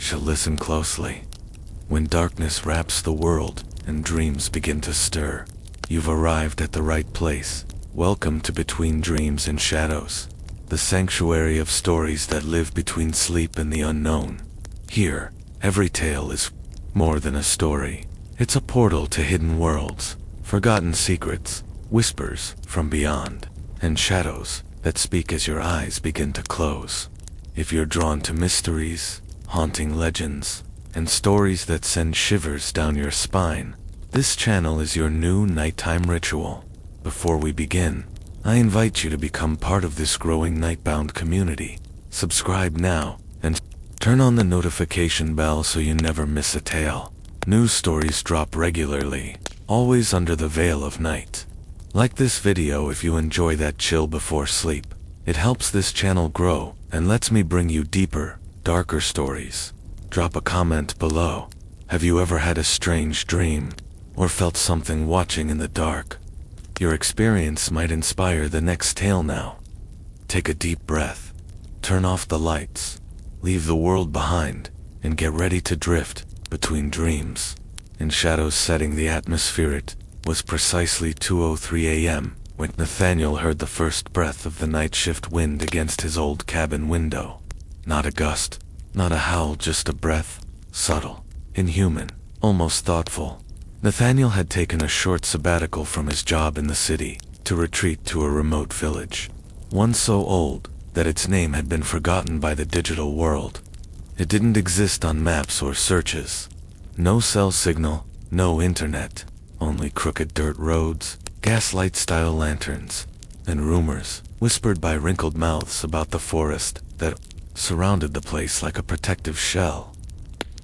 shall listen closely. When darkness wraps the world and dreams begin to stir, you've arrived at the right place. Welcome to Between Dreams and Shadows, the sanctuary of stories that live between sleep and the unknown. Here, every tale is more than a story. It's a portal to hidden worlds, forgotten secrets, whispers from beyond, and shadows that speak as your eyes begin to close. If you're drawn to mysteries, haunting legends, and stories that send shivers down your spine, this channel is your new nighttime ritual. Before we begin, I invite you to become part of this growing nightbound community. Subscribe now and turn on the notification bell so you never miss a tale. New stories drop regularly, always under the veil of night. Like this video if you enjoy that chill before sleep. It helps this channel grow and lets me bring you deeper, darker stories. Drop a comment below. Have you ever had a strange dream or felt something watching in the dark? Your experience might inspire the next tale now. Take a deep breath, turn off the lights, leave the world behind, and get ready to drift between dreams and shadows. Setting the atmosphere. It was precisely 2:03 a.m. when Nathaniel heard the first breath of the night shift wind against his old cabin window. Not a gust, not a howl, just a breath, subtle, inhuman, almost thoughtful. Nathaniel had taken a short sabbatical from his job in the city to retreat to a remote village, one so old that its name had been forgotten by the digital world. It didn't exist on maps or searches. No cell signal, no internet, only crooked dirt roads, gaslight-style lanterns, and rumors whispered by wrinkled mouths about the forest that surrounded the place like a protective shell.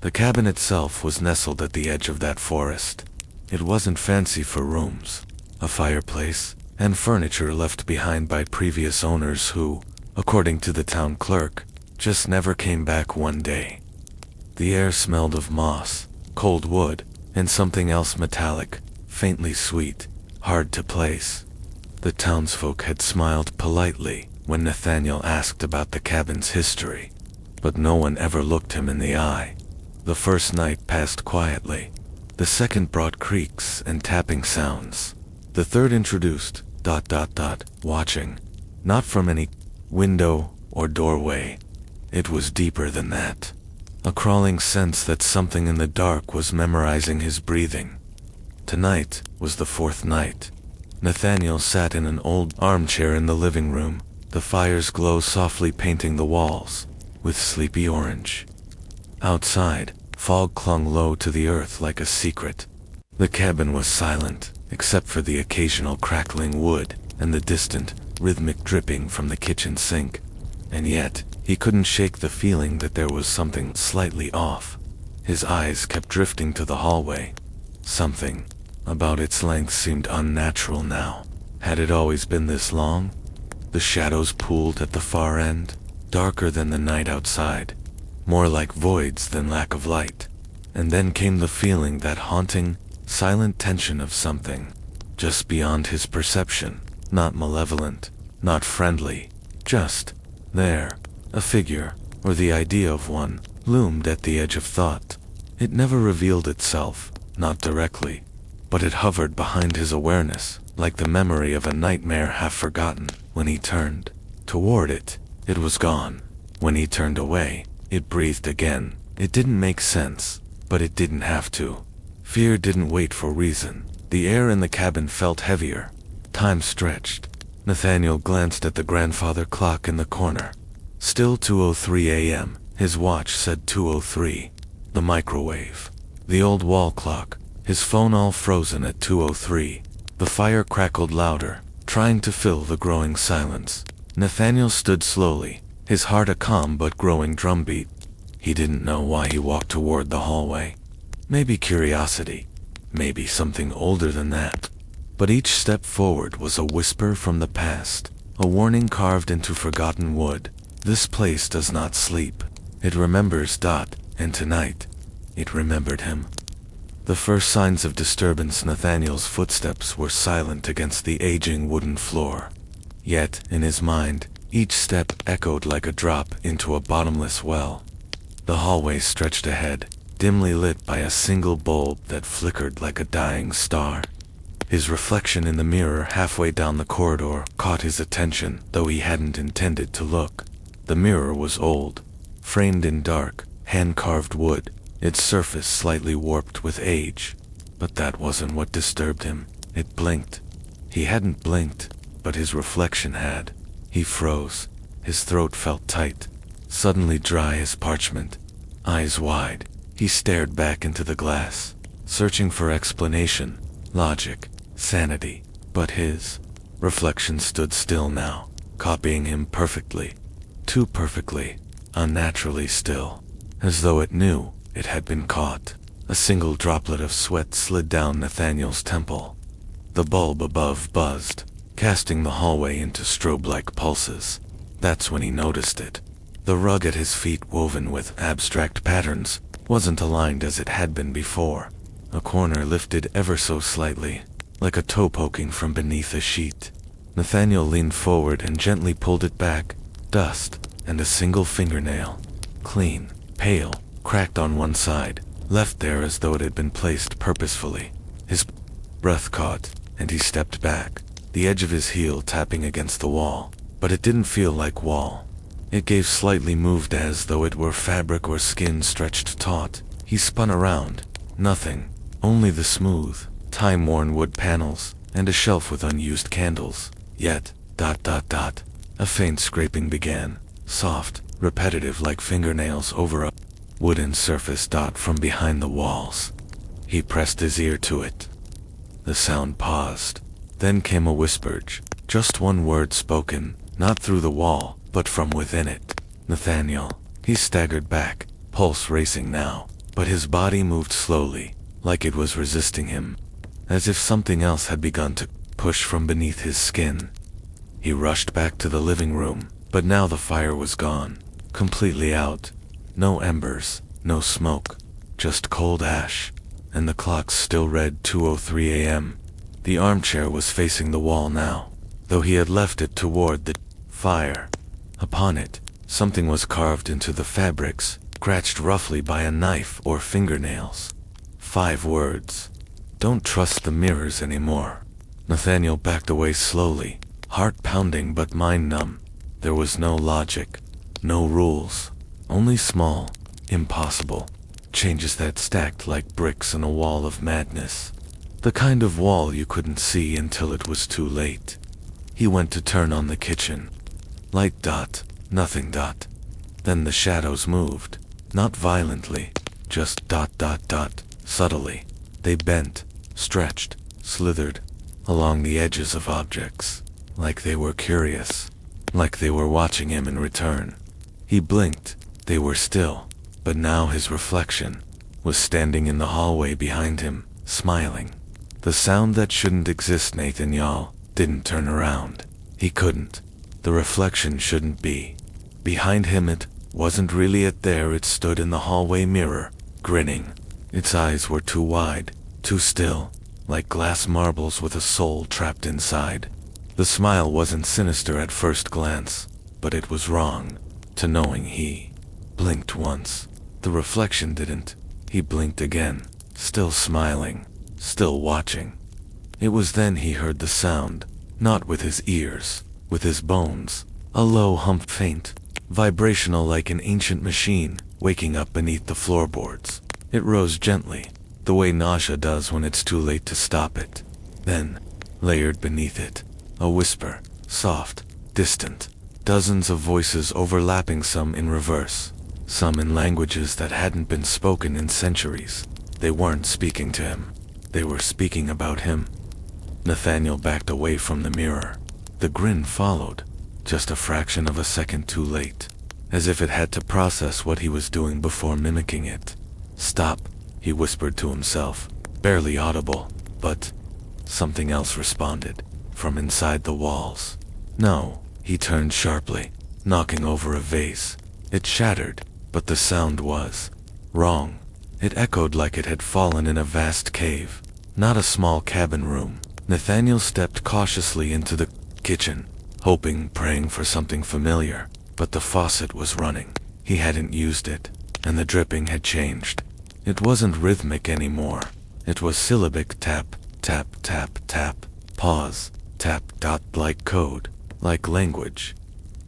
The cabin itself was nestled at the edge of that forest. It wasn't fancy for rooms, a fireplace, and furniture left behind by previous owners who, according to the town clerk, just never came back one day. The air smelled of moss, cold wood, and something else metallic, faintly sweet, hard to place. The townsfolk had smiled politely when Nathaniel asked about the cabin's history, but no one ever looked him in the eye. The first night passed quietly. The second brought creaks and tapping sounds. The third introduced ... watching. Not from any window or doorway. It was deeper than that. A crawling sense that something in the dark was memorizing his breathing. Tonight was the fourth night. Nathaniel sat in an old armchair in the living room, the fire's glow softly painting the walls with sleepy orange. Outside, fog clung low to the earth like a secret. The cabin was silent, except for the occasional crackling wood and the distant, rhythmic dripping from the kitchen sink. And yet, he couldn't shake the feeling that there was something slightly off. His eyes kept drifting to the hallway. Something about its length seemed unnatural now. Had it always been this long? The shadows pooled at the far end, darker than the night outside, more like voids than lack of light. And then came the feeling, that haunting, silent tension of something just beyond his perception. Not malevolent, not friendly, just there. A figure, or the idea of one, loomed at the edge of thought. It never revealed itself, not directly, but it hovered behind his awareness, like the memory of a nightmare half forgotten. When he turned toward it, it was gone. When he turned away, it breathed again. It didn't make sense, but it didn't have to. Fear didn't wait for reason. The air in the cabin felt heavier. Time stretched. Nathaniel glanced at the grandfather clock in the corner. Still 2:03 a.m. His watch said 2:03. The microwave. The old wall clock. His phone all frozen at 2:03. The fire crackled louder, trying to fill the growing silence. Nathaniel stood slowly, his heart a calm but growing drumbeat. He didn't know why he walked toward the hallway. Maybe curiosity, maybe something older than that. But each step forward was a whisper from the past, a warning carved into forgotten wood. This place does not sleep. It remembers. And tonight, it remembered him. The first signs of disturbance. Nathaniel's footsteps were silent against the aging wooden floor. Yet, in his mind, each step echoed like a drop into a bottomless well. The hallway stretched ahead, dimly lit by a single bulb that flickered like a dying star. His reflection in the mirror halfway down the corridor caught his attention, though he hadn't intended to look. The mirror was old, framed in dark, hand-carved wood, its surface slightly warped with age. But that wasn't what disturbed him. It blinked. He hadn't blinked, but his reflection had. He froze. His throat felt tight, suddenly dry as parchment. Eyes wide, he stared back into the glass, searching for explanation, logic, sanity. But his reflection stood still now, copying him perfectly. Too perfectly, unnaturally still, as though it knew it had been caught. A single droplet of sweat slid down Nathaniel's temple. The bulb above buzzed, casting the hallway into strobe-like pulses. That's when he noticed it. The rug at his feet, woven with abstract patterns, wasn't aligned as it had been before. A corner lifted ever so slightly, like a toe poking from beneath a sheet. Nathaniel leaned forward and gently pulled it back. Dust, and a single fingernail. Clean, pale, cracked on one side, left there as though it had been placed purposefully. His breath caught, and he stepped back, the edge of his heel tapping against the wall. But it didn't feel like wall. It gave slightly moved as though it were fabric or skin stretched taut. He spun around. Nothing. Only the smooth, time-worn wood panels, and a shelf with unused candles. Yet, ... A faint scraping began, soft, repetitive like fingernails over a wooden surface. From behind the walls. He pressed his ear to it. The sound paused. Then came a whisper, just one word spoken, not through the wall, but from within it. Nathaniel. He staggered back, pulse racing now, but his body moved slowly, like it was resisting him, as if something else had begun to push from beneath his skin. He rushed back to the living room, but now the fire was gone, completely out. No embers, no smoke, just cold ash, and the clock still read 2:03 a.m. The armchair was facing the wall now, though he had left it toward the fire. Upon it, something was carved into the fabrics, scratched roughly by a knife or fingernails. 5 words. Don't trust the mirrors anymore. Nathaniel backed away slowly, heart pounding but mind numb. There was no logic, no rules, only small, impossible changes that stacked like bricks in a wall of madness. The kind of wall you couldn't see until it was too late. He went to turn on the kitchen. Light. Nothing. Then the shadows moved, not violently, just ... subtly. They bent, stretched, slithered, along the edges of objects, like they were curious, like they were watching him in return. He blinked, they were still, but now his reflection was standing in the hallway behind him, smiling. The sound that shouldn't exist, Nathaniel didn't turn around. He couldn't. The reflection shouldn't be. Behind him it wasn't really it there. It stood in the hallway mirror, grinning. Its eyes were too wide, too still, like glass marbles with a soul trapped inside. The smile wasn't sinister at first glance, but it was wrong to knowing. He blinked once. The reflection didn't. He blinked again, still smiling, still watching. It was then he heard the sound, not with his ears, with his bones. A low hump, faint, vibrational like an ancient machine, waking up beneath the floorboards. It rose gently, the way nausea does when it's too late to stop it. Then, layered beneath it, a whisper, soft, distant, dozens of voices overlapping, some in reverse, some in languages that hadn't been spoken in centuries. They weren't speaking to him. They were speaking about him. Nathaniel backed away from the mirror. The grin followed, just a fraction of a second too late, as if it had to process what he was doing before mimicking it. Stop, he whispered to himself, barely audible, but something else responded, from inside the walls. No, he turned sharply, knocking over a vase. It shattered, but the sound was wrong. It echoed like it had fallen in a vast cave, not a small cabin room. Nathaniel stepped cautiously into the kitchen, hoping, praying for something familiar, but the faucet was running. He hadn't used it. and the dripping had changed. It wasn't rhythmic anymore. It was syllabic: tap, tap, tap, tap, pause, tap, dot, like code, like language.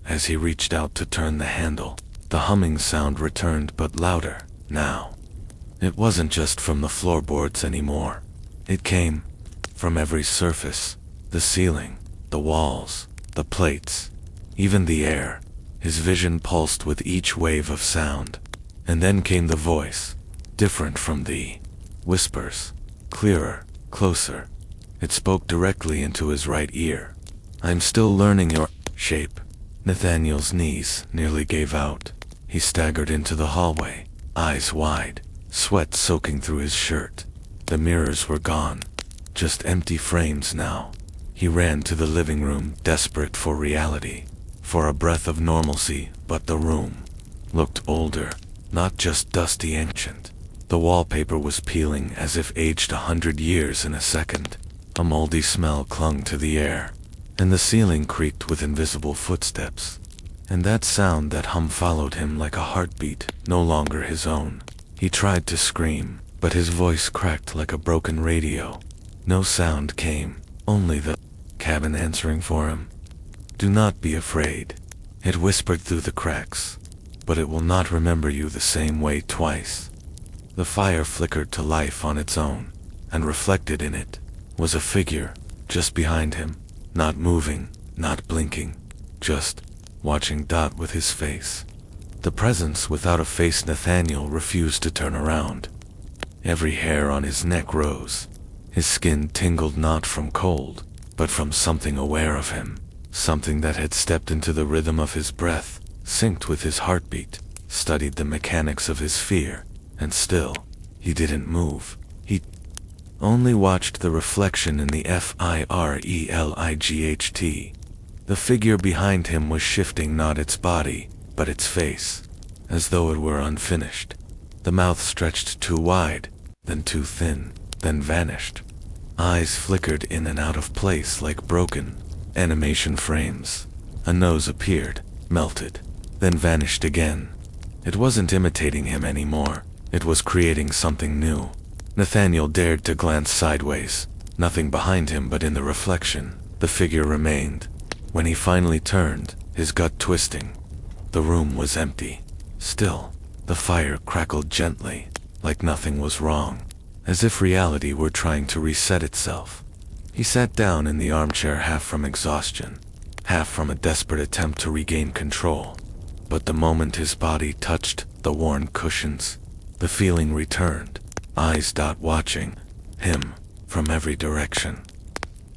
As he reached out to turn the handle, the humming sound returned, but louder now. It wasn't just from the floorboards anymore. It came from every surface: the ceiling, the walls, the plates, even the air. His vision pulsed with each wave of sound. And then came the voice, different from the whispers, clearer, closer. It spoke directly into his right ear. "I'm still learning your shape." Nathaniel's knees nearly gave out. He staggered into the hallway, eyes wide, sweat soaking through his shirt. The mirrors were gone, just empty frames now. He ran to the living room, desperate for reality, for a breath of normalcy, but the room looked older, not just dusty ancient. The wallpaper was peeling as if aged 100 years in a second. A moldy smell clung to the air, and the ceiling creaked with invisible footsteps. And that sound, that hum, followed him like a heartbeat, no longer his own. He tried to scream, but his voice cracked like a broken radio. No sound came, only the cabin answering for him. "Do not be afraid," it whispered through the cracks, "but it will not remember you the same way twice." The fire flickered to life on its own, and reflected in it was a figure just behind him, not moving, not blinking, just watching Dot with his face. The presence without a face. Nathaniel refused to turn around. Every hair on his neck rose. His skin tingled, not from cold, but from something aware of him, something that had stepped into the rhythm of his breath, synced with his heartbeat, studied the mechanics of his fear, and still, he didn't move. He only watched the reflection in the firelight. The figure behind him was shifting, not its body, but its face, as though it were unfinished. The mouth stretched too wide, then too thin, then vanished. Eyes flickered in and out of place like broken animation frames. A nose appeared, melted, then vanished again. It wasn't imitating him anymore. It was creating something new. Nathaniel dared to glance sideways. Nothing behind him, but in the reflection, the figure remained. When he finally turned, his gut twisting, the room was empty. Still, the fire crackled gently, like nothing was wrong, as if reality were trying to reset itself. He sat down in the armchair, half from exhaustion, half from a desperate attempt to regain control. But the moment his body touched the worn cushions, the feeling returned. Eyes watching him from every direction.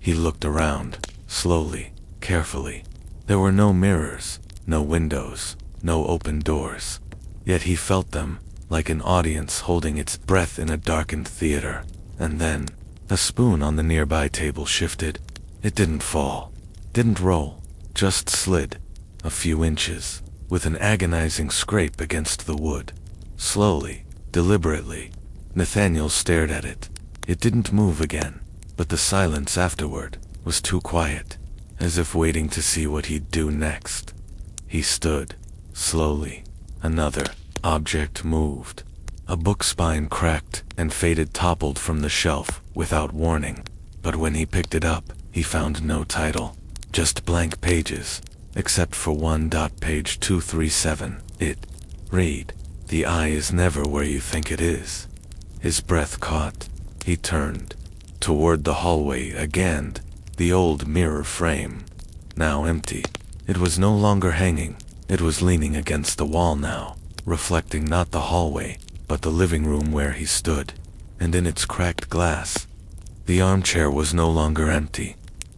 He looked around, slowly, carefully. There were no mirrors, no windows, no open doors. Yet he felt them, like an audience holding its breath in a darkened theater. And then, a spoon on the nearby table shifted. It didn't fall, didn't roll, just slid a few inches, with an agonizing scrape against the wood. Slowly, deliberately, Nathaniel stared at it. It didn't move again, but the silence afterward was too quiet, as if waiting to see what he'd do next. He stood, slowly. Another object moved. A book spine cracked and faded, toppled from the shelf without warning. But when he picked it up, he found no title, just blank pages, except for one. Page 237. It read, "The eye is never where you think it is." His breath caught. He turned toward the hallway again, the old mirror frame, now empty. It was no longer hanging. It was leaning against the wall now, reflecting not the hallway, but the living room where he stood. And in its cracked glass, the armchair was no longer empty.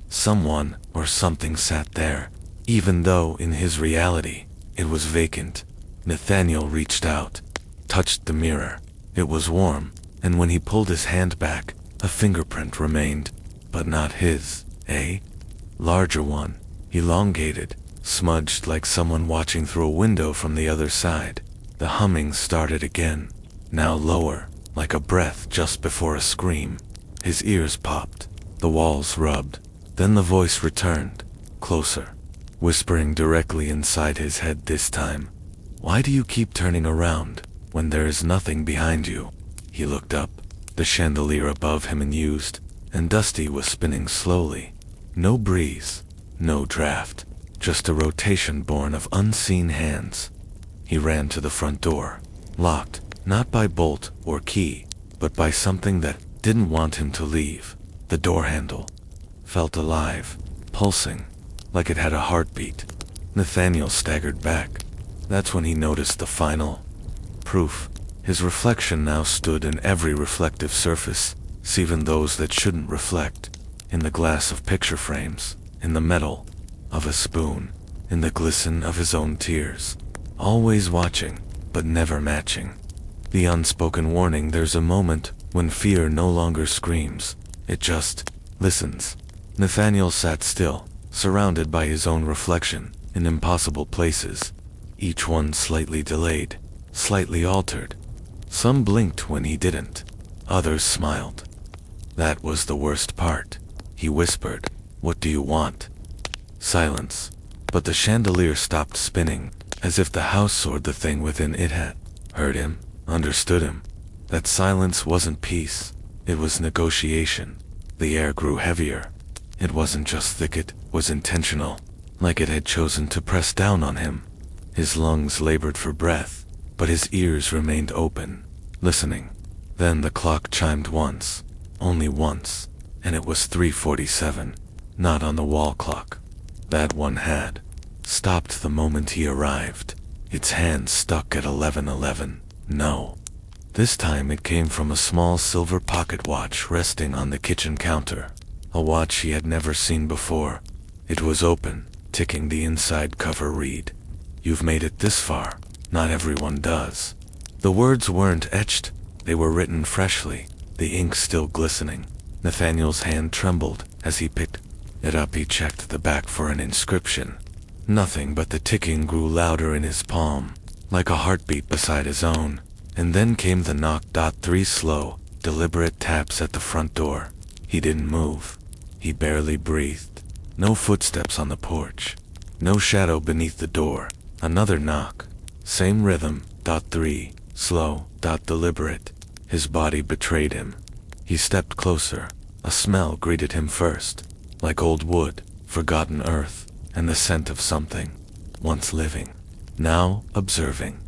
Someone or something sat there, even though in his reality, it was vacant. Nathaniel reached out, touched the mirror. It was warm, and when he pulled his hand back, a fingerprint remained, but not his. A larger one, elongated, smudged, like someone watching through a window from the other side. The humming started again, now lower, like a breath just before a scream. His ears popped, the walls rubbed. Then the voice returned, closer, whispering directly inside his head this time. "Why do you keep turning around? when there is nothing behind you. He looked up. The chandelier above him unused and dusty was spinning slowly. No breeze, no draft, just a rotation born of unseen hands. He ran to the front door, locked, not by bolt or key, but by something that didn't want him to leave. The door handle felt alive, pulsing, like it had a heartbeat. Nathaniel staggered back. That's when he noticed the final proof. His reflection now stood in every reflective surface, even those that shouldn't reflect. In the glass of picture frames, in the metal of a spoon, in the glisten of his own tears. Always watching, but never matching. The unspoken warning: there's a moment when fear no longer screams, it just listens. Nathaniel sat still, surrounded by his own reflection, in impossible places, each one slightly delayed, slightly altered. Some blinked when he didn't, others smiled. That was the worst part. He whispered, "What do you want?" Silence. But the chandelier stopped spinning, as if the house or the thing within it had heard him, understood him. That silence wasn't peace, it was negotiation. The air grew heavier. It wasn't just thick, it was intentional, like it had chosen to press down on him. His lungs labored for breath, but his ears remained open, listening. Then the clock chimed once, only once, and it was 3:47, not on the wall clock. That one had stopped the moment he arrived. Its hand stuck at 11:11. No. This time it came from a small silver pocket watch resting on the kitchen counter. A watch he had never seen before. It was open, ticking. The inside cover read, "You've made it this far. Not everyone does." The words weren't etched, they were written freshly, the ink still glistening. Nathaniel's hand trembled as he picked it up. He checked the back for an inscription. Nothing, but the ticking grew louder in his palm, like a heartbeat beside his own. And then came the knock. 3 slow, deliberate taps at the front door. He didn't move. He barely breathed. No footsteps on the porch. No shadow beneath the door. Another knock. Same rhythm. 3 slow, deliberate. His body betrayed him. He stepped closer. A smell greeted him first, like old wood, forgotten earth, and the scent of something once living, now observing.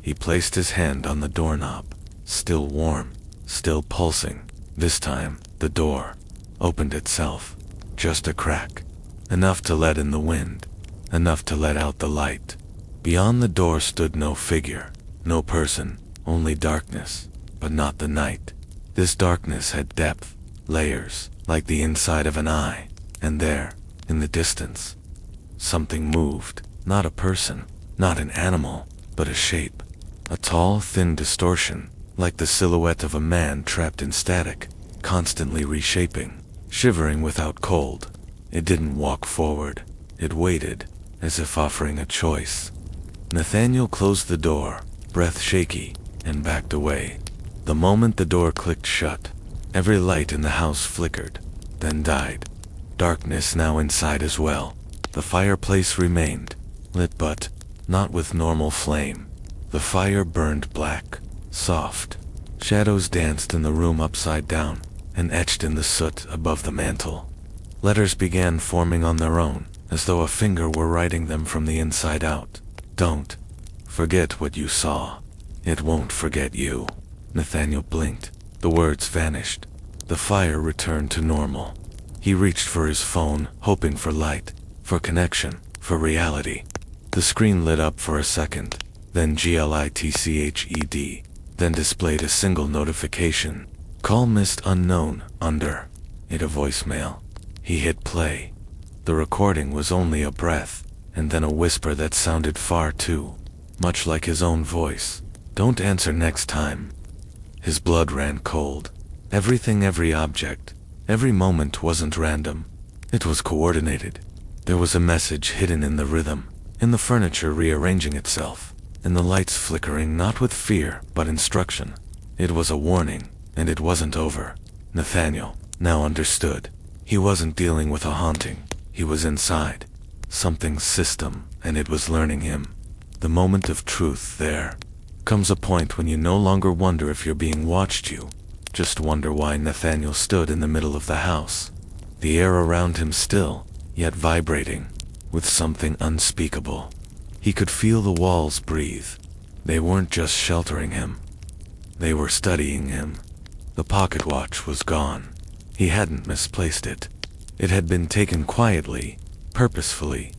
He placed his hand on the doorknob, still warm, still pulsing. This time, the door opened itself, just a crack, enough to let in the wind, enough to let out the light. Beyond the door stood no figure, no person, only darkness, but not the night. This darkness had depth, layers, like the inside of an eye. And there, in the distance, something moved. Not a person, not an animal, but a shape. A tall, thin distortion, like the silhouette of a man trapped in static, constantly reshaping, shivering without cold. It didn't walk forward. It waited, as if offering a choice. Nathaniel closed the door, breath shaky, and backed away. The moment the door clicked shut, every light in the house flickered, then died. Darkness now inside as well. The fireplace remained, lit but not with normal flame. The fire burned black, soft. Shadows danced in the room upside down, and etched in the soot above the mantel. Letters began forming on their own, as though a finger were writing them from the inside out. "Don't forget what you saw. It won't forget you." Nathaniel blinked. The words vanished. The fire returned to normal. He reached for his phone, hoping for light, for connection, for reality. The screen lit up for a second, then glitched, then displayed a single notification. "Call missed unknown, under it." A voicemail. He hit play. The recording was only a breath, and then a whisper that sounded far too much like his own voice. "Don't answer next time." His blood ran cold. Everything, every object, every moment wasn't random. It was coordinated. There was a message hidden in the rhythm, in the furniture rearranging itself, in the lights flickering, not with fear, but instruction. It was a warning, and it wasn't over. Nathaniel now understood. He wasn't dealing with a haunting. He was inside something's system, and it was learning him. The moment of truth there. comes a point when you no longer wonder if you're being watched, you just wonder why. Nathaniel stood in the middle of the house, the air around him still, yet vibrating with something unspeakable. He could feel the walls breathe. They weren't just sheltering him. They were studying him. The pocket watch was gone. He hadn't misplaced it. It had been taken quietly, purposefully.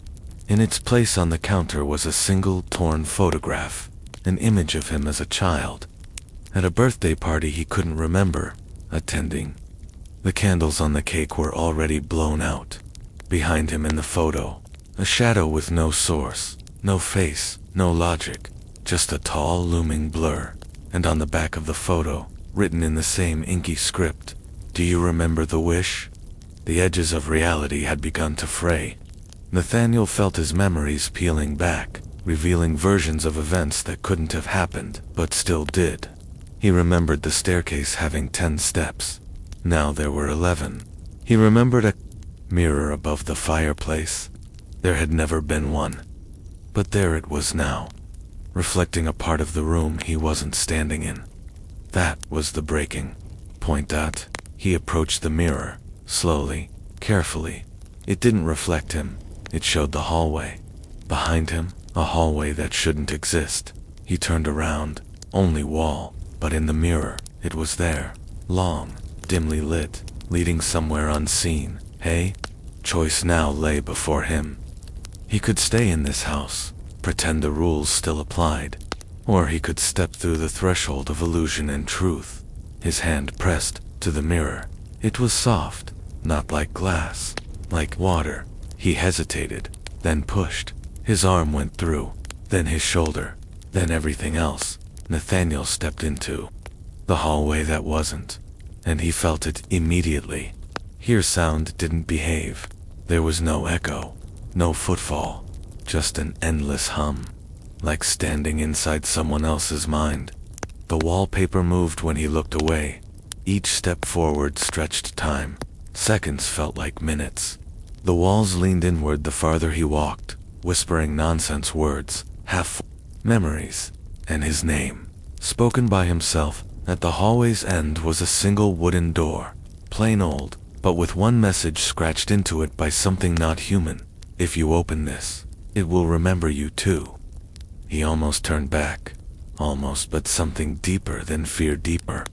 In its place on the counter was a single torn photograph, an image of him as a child, at a birthday party he couldn't remember attending. The candles on the cake were already blown out. Behind him in the photo, a shadow with no source, no face, no logic, just a tall looming blur. And on the back of the photo, written in the same inky script, "Do you remember the wish?" The edges of reality had begun to fray. Nathaniel felt his memories peeling back, revealing versions of events that couldn't have happened, but still did. He remembered the staircase having 10 steps. Now there were 11. He remembered a mirror above the fireplace. There had never been one. But there it was now, reflecting a part of the room he wasn't standing in. That was the breaking point. He approached the mirror, slowly, carefully. It didn't reflect him. It showed the hallway. Behind him, a hallway that shouldn't exist. He turned around. Only wall. But in the mirror, it was there. Long, dimly lit, leading somewhere unseen. Choice now lay before him. He could stay in this house, pretend the rules still applied. Or he could step through the threshold of illusion and truth. His hand pressed to the mirror. It was soft, not like glass, like water. He hesitated, then pushed. His arm went through, then his shoulder, then everything else. Nathaniel stepped into the hallway that wasn't, and he felt it immediately. Here sound didn't behave. There was no echo, no footfall, just an endless hum, like standing inside someone else's mind. The wallpaper moved when he looked away. Each step forward stretched time. Seconds felt like minutes. The walls leaned inward the farther he walked, whispering nonsense words, half memories, and his name, spoken by himself. At the hallway's end was a single wooden door, plain old, but with one message scratched into it by something not human. If you open this, it will remember you too. He almost turned back. Almost, but something deeper than fear, deeper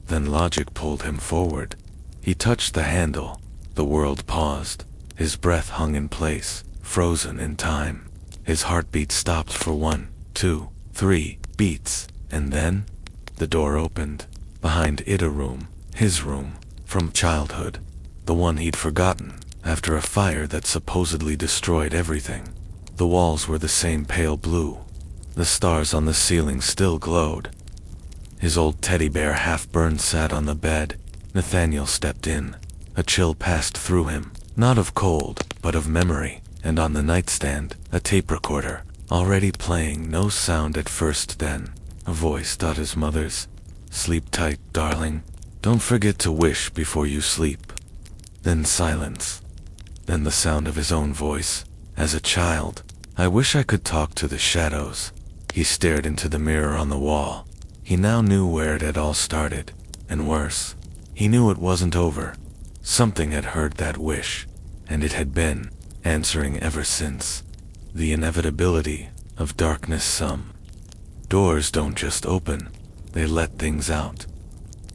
than logic pulled him forward. He touched the handle. The world paused. His breath hung in place, frozen in time. His heartbeat stopped for 1, 2, 3 beats, and then the door opened. Behind it a room, his room, from childhood, the one he'd forgotten after a fire that supposedly destroyed everything. The walls were the same pale blue. The stars on the ceiling still glowed. His old teddy bear, half-burned, sat on the bed. Nathaniel stepped in. A chill passed through him, not of cold, but of memory, and on the nightstand, a tape recorder, already playing. No sound at first, then a voice, his mother's. "Sleep tight, darling. Don't forget to wish before you sleep." Then silence. Then the sound of his own voice, as a child. "I wish I could talk to the shadows." He stared into the mirror on the wall. He now knew where it had all started, and worse, he knew it wasn't over. Something had heard that wish, and it had been answering ever since. The inevitability of darkness. Some doors don't just open, they let things out.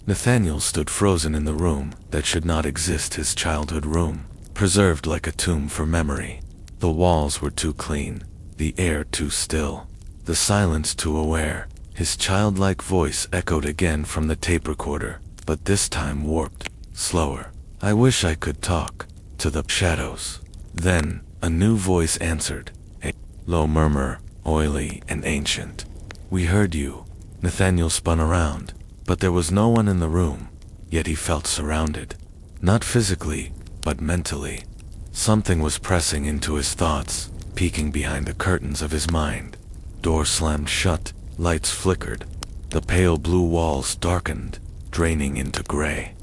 Nathaniel stood frozen in the room that should not exist, his childhood room, preserved like a tomb for memory. The walls were too clean, the air too still, the silence too aware. His childlike voice echoed again from the tape recorder, but this time warped, slower. "I wish I could talk to the shadows." Then, a new voice answered, a low murmur, oily and ancient. "We heard you." Nathaniel spun around, but there was no one in the room, yet he felt surrounded. Not physically, but mentally. Something was pressing into his thoughts, peeking behind the curtains of his mind. Door slammed shut, lights flickered. The pale blue walls darkened, draining into gray.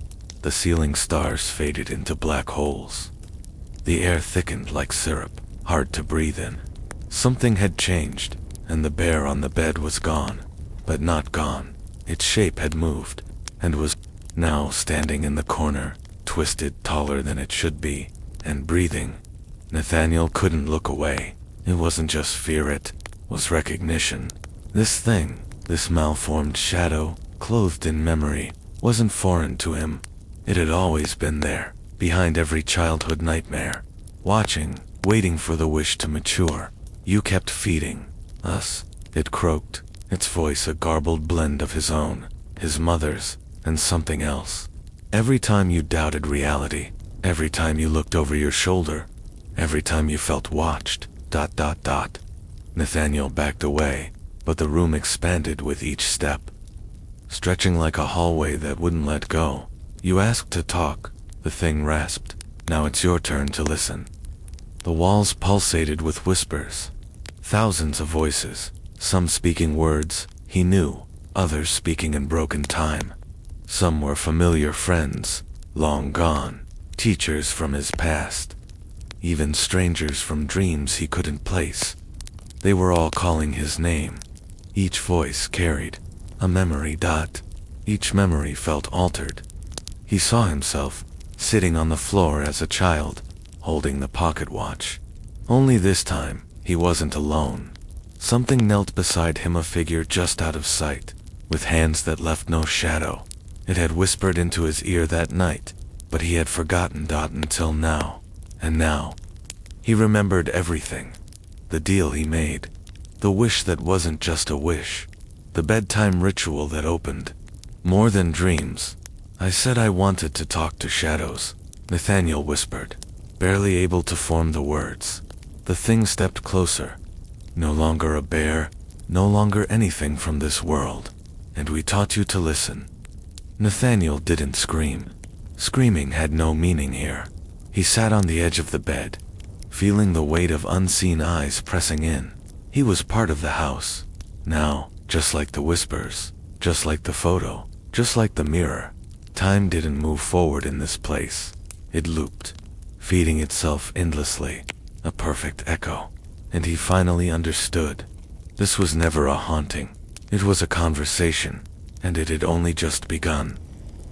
The ceiling stars faded into black holes. The air thickened like syrup, hard to breathe in. Something had changed, and the bear on the bed was gone. but not gone. Its shape had moved, and was now standing in the corner, twisted taller than it should be, and breathing. Nathaniel couldn't look away. It wasn't just fear, it was recognition. This thing, this malformed shadow, clothed in memory, wasn't foreign to him. It had always been there, behind every childhood nightmare, watching, waiting for the wish to mature. You kept feeding us, it croaked, its voice a garbled blend of his own, his mother's, and something else. Every time you doubted reality, every time you looked over your shoulder, every time you felt watched, ... Nathaniel backed away, but the room expanded with each step, stretching like a hallway that wouldn't let go. You asked to talk, the thing rasped. Now it's your turn to listen. The walls pulsated with whispers. Thousands of voices, some speaking words he knew, others speaking in broken time. Some were familiar friends, long gone, teachers from his past, even strangers from dreams he couldn't place. They were all calling his name. Each voice carried a memory. Each memory felt altered. He saw himself sitting on the floor as a child, holding the pocket watch. Only this time, he wasn't alone. Something knelt beside him, a figure just out of sight, with hands that left no shadow. It had whispered into his ear that night, but he had forgotten until now. And now, he remembered everything. The deal he made, the wish that wasn't just a wish, the bedtime ritual that opened more than dreams. I said I wanted to talk to shadows, Nathaniel whispered, barely able to form the words. The thing stepped closer. No longer a bear, no longer anything from this world. And we taught you to listen. Nathaniel didn't scream. Screaming had no meaning here. He sat on the edge of the bed, feeling the weight of unseen eyes pressing in. He was part of the house. Now, just like the whispers, just like the photo, just like the mirror. Time didn't move forward in this place. It looped, feeding itself endlessly, a perfect echo. And he finally understood. This was never a haunting. It was a conversation, and it had only just begun.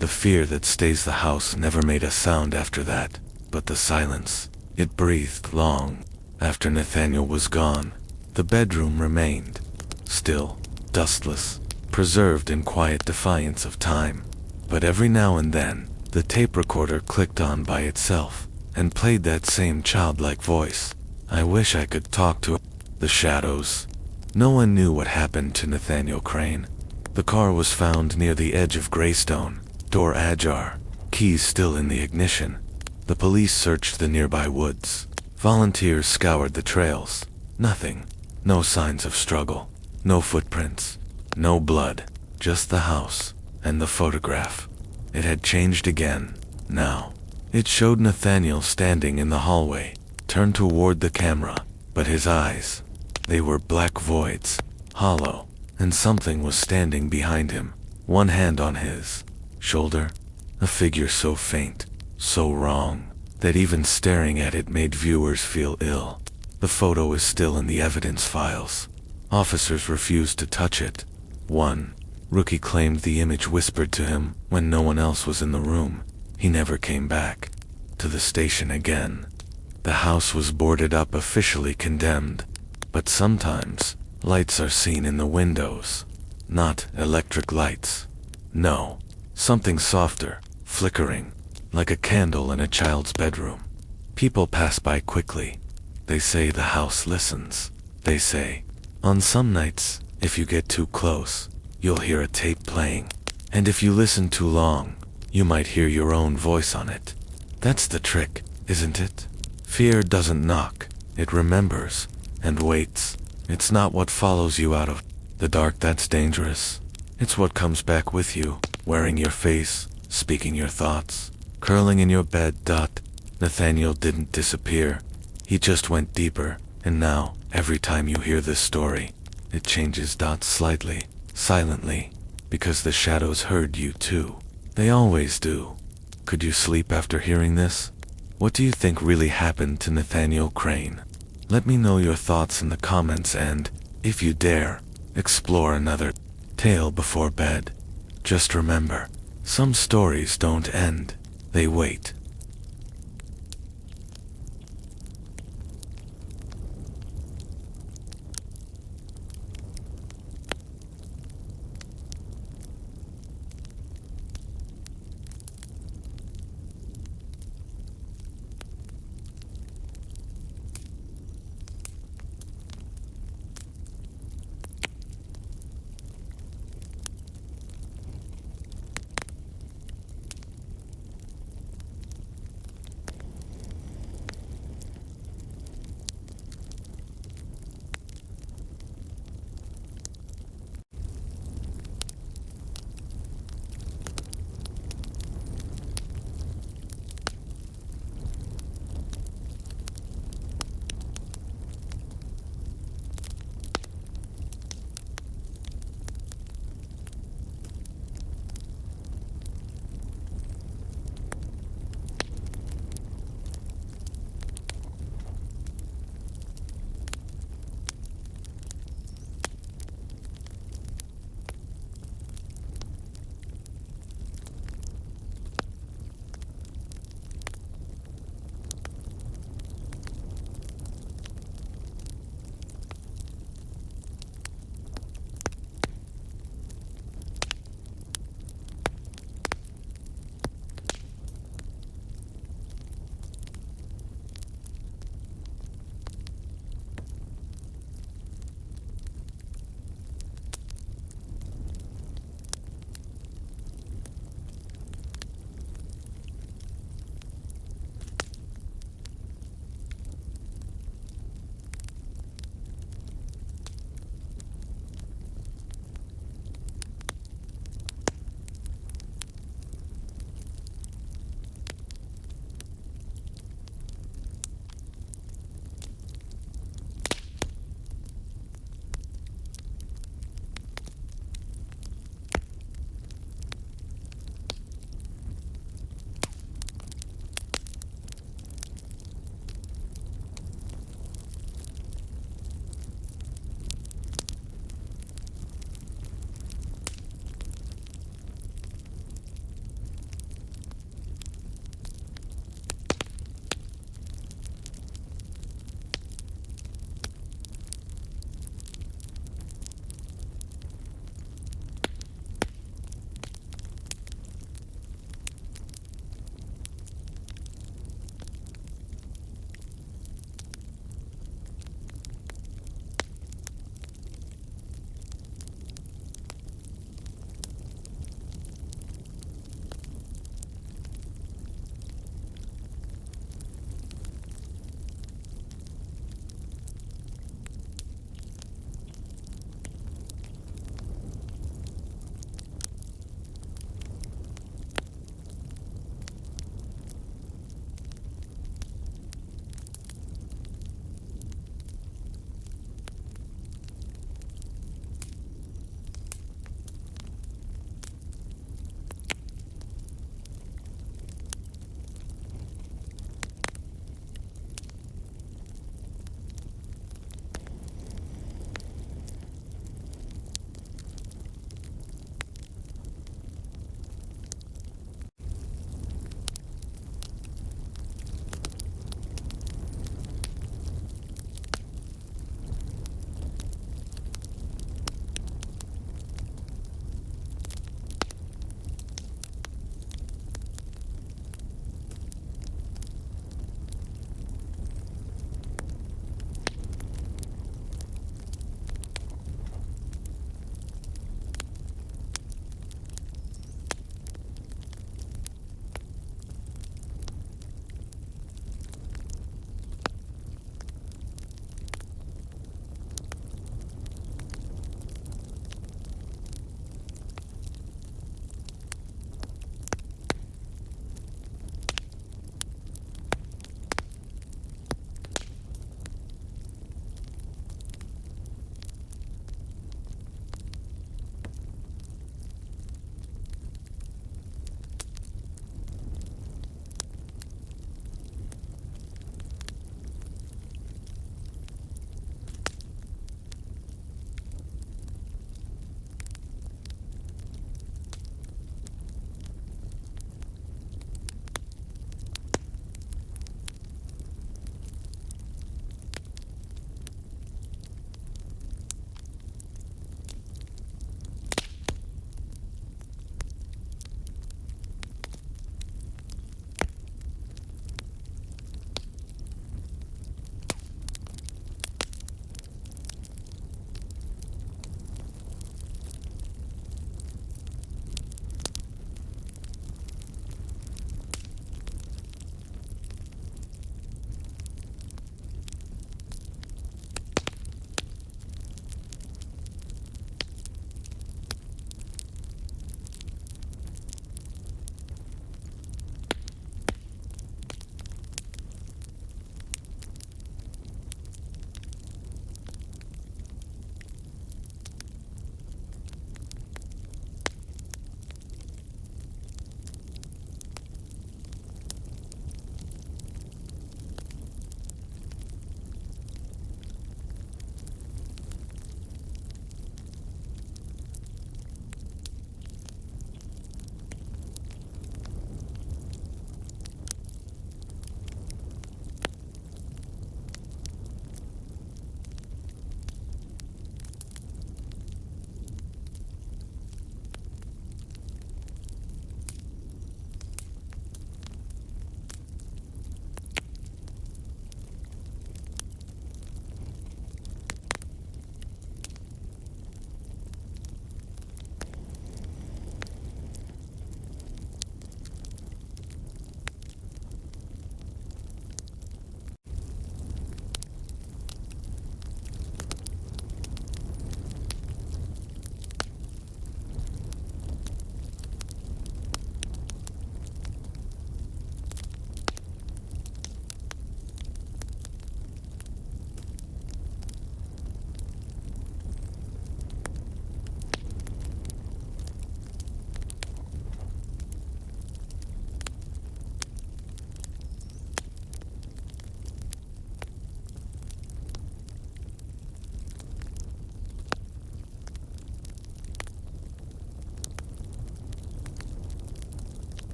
The fear that stays the house never made a sound after that, but the silence, it breathed long. After Nathaniel was gone, the bedroom remained, still, dustless, preserved in quiet defiance of time. But every now and then, the tape recorder clicked on by itself, and played that same childlike voice. I wish I could talk to the shadows. No one knew what happened to Nathaniel Crane. The car was found near the edge of Greystone, door ajar, keys still in the ignition. The police searched the nearby woods. Volunteers scoured the trails. Nothing. No signs of struggle. No footprints. No blood. Just the house. And the photograph. It had changed again. Now, it showed Nathaniel standing in the hallway, turned toward the camera, but his eyes, they were black voids, hollow, and something was standing behind him, one hand on his shoulder, a figure so faint, so wrong, that even staring at it made viewers feel ill. The photo is still in the evidence files. Officers refused to touch it. One rookie claimed the image whispered to him when no one else was in the room. He never came back to the station again. The house was boarded up, officially condemned. But sometimes, lights are seen in the windows. Not electric lights. No, something softer, flickering, like a candle in a child's bedroom. People pass by quickly. They say the house listens. They say, on some nights, if you get too close, you'll hear a tape playing. And if you listen too long, you might hear your own voice on it. That's the trick, isn't it? Fear doesn't knock. It remembers, and waits. It's not what follows you out of the dark that's dangerous. It's what comes back with you, wearing your face, speaking your thoughts, curling in your bed. Nathaniel didn't disappear. He just went deeper, and now, every time you hear this story, it changes slightly, silently, because the shadows heard you too. They always do. Could you sleep after hearing this? What do you think really happened to Nathaniel Crane? Let me know your thoughts in the comments, and, if you dare, explore another tale before bed. Just remember, some stories don't end, they wait.